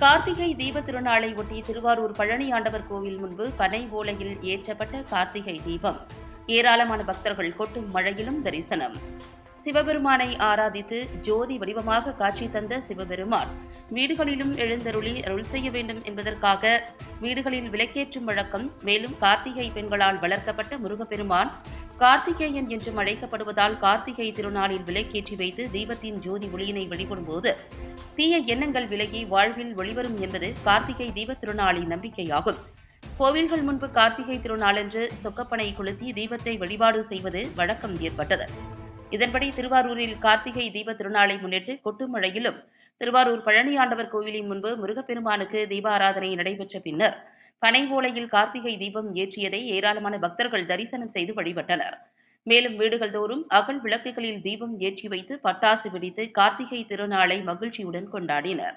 கார்த்திகை தீப திருநாளை ஒட்டி திருவாரூர் பழனி ஆண்டவர் கோவில் முன்பு பனை ஓலையில் ஏற்றப்பட்ட கார்த்திகை தீபம். ஏராளமான பக்தர்கள் கொட்டும் மழையிலும் தரிசனம். சிவபெருமானை ஆராதித்து ஜோதி வடிவமாக காட்சி தந்த சிவபெருமான் வீடுகளிலும் எழுந்தருளி அருள் செய்ய வேண்டும் என்பதற்காக வீடுகளில் விளக்கேற்றும் வழக்கம். மேலும் கார்த்திகை பெண்களால் வளர்க்கப்பட்ட முருகப்பெருமான் கார்த்திகேயன் என்றும் அழைக்கப்படுவதால் கார்த்திகை திருநாளில் விளக்கேற்றி வைத்து தீபத்தின் ஜோதி ஒளியினை வழிபடும்போது தீய எண்ணங்கள் விலகி வாழ்வில் ஒளிவரும் என்பது கார்த்திகை தீப திருநாளின் நம்பிக்கையாகும். கோவில்கள் முன்பு கார்த்திகை திருநாளன்று சொக்கப்பனை கொளுத்தி தீபத்தை வழிபாடு செய்வது வழக்கம் ஏற்பட்டது. இதன்படி திருவாரூரில் கார்த்திகை தீப திருநாளை முன்னிட்டு கொட்டும் மழையிலும் திருவாரூர் பழனி ஆண்டவர் கோவிலின் முன்பு முருகப்பெருமானுக்கு தீபாராதனை நடைபெற்ற பின்னர் பனை ஓலையில் கார்த்திகை தீபம் ஏற்றியதை ஏராளமான பக்தர்கள் தரிசனம் செய்து வழிபட்டனர். மேலும் வீடுகள் தோறும் அகல் விளக்குகளில் தீபம் ஏற்றி வைத்து பட்டாசு வெடித்து கார்த்திகை திருநாளை மகிழ்ச்சியுடன் கொண்டாடினர்.